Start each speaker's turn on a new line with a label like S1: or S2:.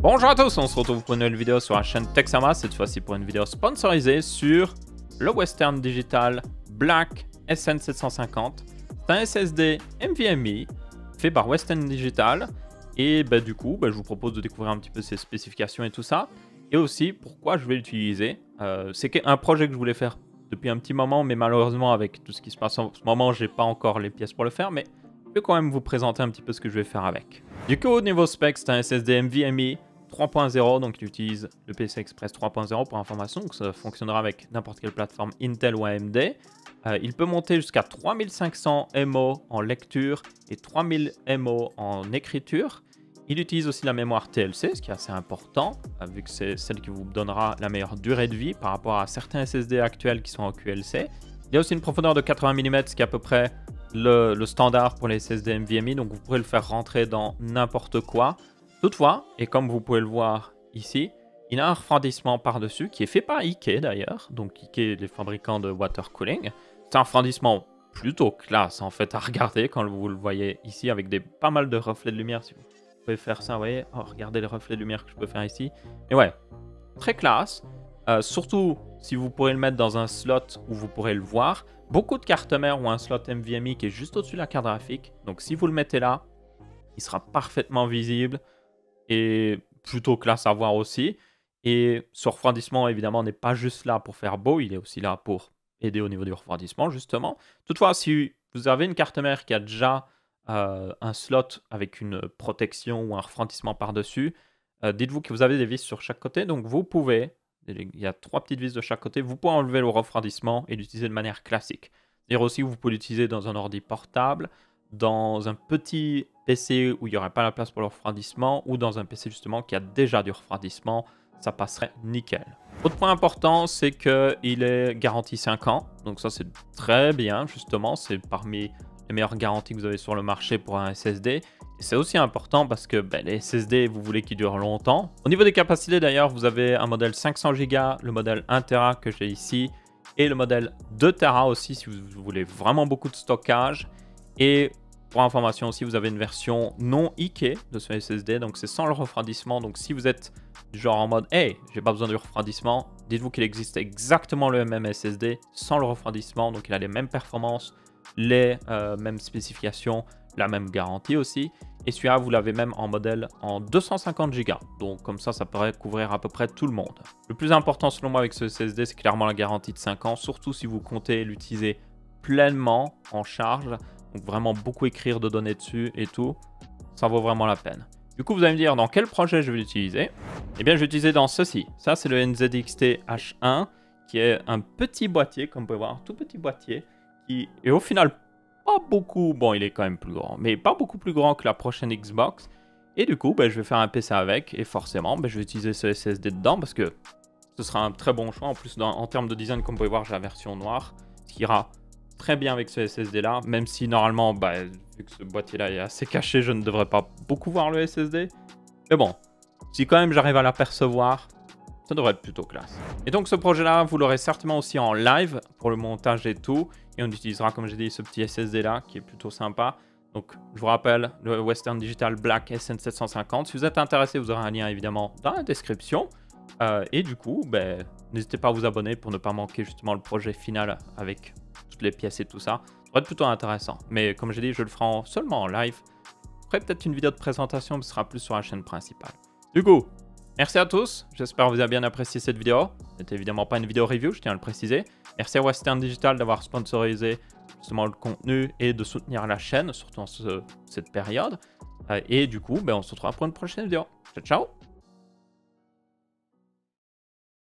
S1: Bonjour à tous, on se retrouve pour une nouvelle vidéo sur la chaîne Texama, cette fois-ci pour une vidéo sponsorisée sur le Western Digital Black SN750. C'est un SSD NVMe fait par Western Digital et du coup je vous propose de découvrir un petit peu ses spécifications et tout ça et aussi pourquoi je vais l'utiliser. C'est un projet que je voulais faire depuis un petit moment, mais malheureusement avec tout ce qui se passe en ce moment, j'ai pas encore les pièces pour le faire, mais je vais quand même vous présenter un petit peu ce que je vais faire avec. Du coup, au niveau spec, c'est un SSD NVMe 3.0, donc il utilise le PCI Express 3.0 pour information, donc ça fonctionnera avec n'importe quelle plateforme Intel ou AMD. Il peut monter jusqu'à 3500 MO en lecture et 3000 MO en écriture. Il utilise aussi la mémoire TLC, ce qui est assez important, vu que c'est celle qui vous donnera la meilleure durée de vie par rapport à certains SSD actuels qui sont en QLC. Il y a aussi une profondeur de 80 mm, ce qui est à peu près le standard pour les SSD NVMe, donc vous pourrez le faire rentrer dans n'importe quoi. Toutefois, et comme vous pouvez le voir ici, il a un refroidissement par-dessus qui est fait par IKEA d'ailleurs, donc IKEA, les fabricants de water cooling. C'est un refroidissement plutôt classe en fait à regarder quand vous le voyez ici avec pas mal de reflets de lumière. Si vous pouvez faire ça, vous voyez, oh, regardez les reflets de lumière que je peux faire ici. Et ouais, très classe, surtout si vous pourrez le mettre dans un slot où vous pourrez le voir. Beaucoup de cartes mères ont un slot NVMe qui est juste au-dessus de la carte graphique, donc si vous le mettez là, il sera parfaitement visible. Et plutôt classe à voir aussi. Et ce refroidissement, évidemment, n'est pas juste là pour faire beau, il est aussi là pour aider au niveau du refroidissement, justement. Toutefois, si vous avez une carte mère qui a déjà un slot avec une protection ou un refroidissement par-dessus, dites-vous que vous avez des vis sur chaque côté, donc vous pouvez, il y a 3 petites vis de chaque côté, vous pouvez enlever le refroidissement et l'utiliser de manière classique. C'est-à-dire aussi, vous pouvez l'utiliser dans un ordi portable, dans un petit PC où il n'y aurait pas la place pour le refroidissement ou dans un PC justement qui a déjà du refroidissement, ça passerait nickel. Autre point important, c'est qu'il est garanti 5 ans, donc ça c'est très bien justement, c'est parmi les meilleures garanties que vous avez sur le marché pour un SSD. Et c'est aussi important parce que les SSD, vous voulez qu'ils durent longtemps. Au niveau des capacités d'ailleurs, vous avez un modèle 500 Go, le modèle 1 Tera que j'ai ici, et le modèle 2 Tera aussi si vous voulez vraiment beaucoup de stockage. Et pour information aussi, vous avez une version non IKEA de ce SSD, donc c'est sans le refroidissement. Donc si vous êtes du genre en mode « Hey, j'ai pas besoin du refroidissement », dites-vous qu'il existe exactement le même SSD sans le refroidissement. Donc il a les mêmes performances, les mêmes spécifications, la même garantie aussi. Et celui-là, vous l'avez même en modèle en 250 Go. Donc comme ça pourrait couvrir à peu près tout le monde. Le plus important selon moi avec ce SSD, c'est clairement la garantie de 5 ans, surtout si vous comptez l'utiliser pleinement en charge. Donc vraiment beaucoup écrire de données dessus et tout, ça vaut vraiment la peine. Du coup, vous allez me dire dans quel projet je vais l'utiliser. Eh bien, je vais l'utiliser dans ceci. Ça, c'est le NZXT H1, qui est un petit boîtier, comme vous pouvez voir, un tout petit boîtier, qui est au final pas beaucoup, bon, il est quand même plus grand, mais pas beaucoup plus grand que la prochaine Xbox. Et du coup, je vais faire un PC avec, et forcément, je vais utiliser ce SSD dedans, parce que ce sera un très bon choix. En plus, en termes de design, comme vous pouvez voir, j'ai la version noire, ce qui ira très bien avec ce SSD là, même si normalement, vu que ce boîtier là est assez caché, je ne devrais pas beaucoup voir le SSD. Mais bon, si quand même j'arrive à l'apercevoir, ça devrait être plutôt classe. Et donc ce projet là, vous l'aurez certainement aussi en live pour le montage et tout. Et on utilisera, comme j'ai dit, ce petit SSD là qui est plutôt sympa. Donc je vous rappelle, le Western Digital Black SN750. Si vous êtes intéressé, vous aurez un lien évidemment dans la description. Et du coup, n'hésitez pas à vous abonner pour ne pas manquer justement le projet final avec toutes les pièces et tout ça. Ça va être plutôt intéressant. Mais comme j'ai dit, je le ferai seulement en live. Après, peut-être une vidéo de présentation, mais ce sera plus sur la chaîne principale. Du coup, merci à tous. J'espère que vous avez bien apprécié cette vidéo. Ce n'était évidemment pas une vidéo review, je tiens à le préciser. Merci à Western Digital d'avoir sponsorisé justement le contenu et de soutenir la chaîne, surtout en cette période. Et du coup, on se retrouvera pour une prochaine vidéo. Ciao, ciao!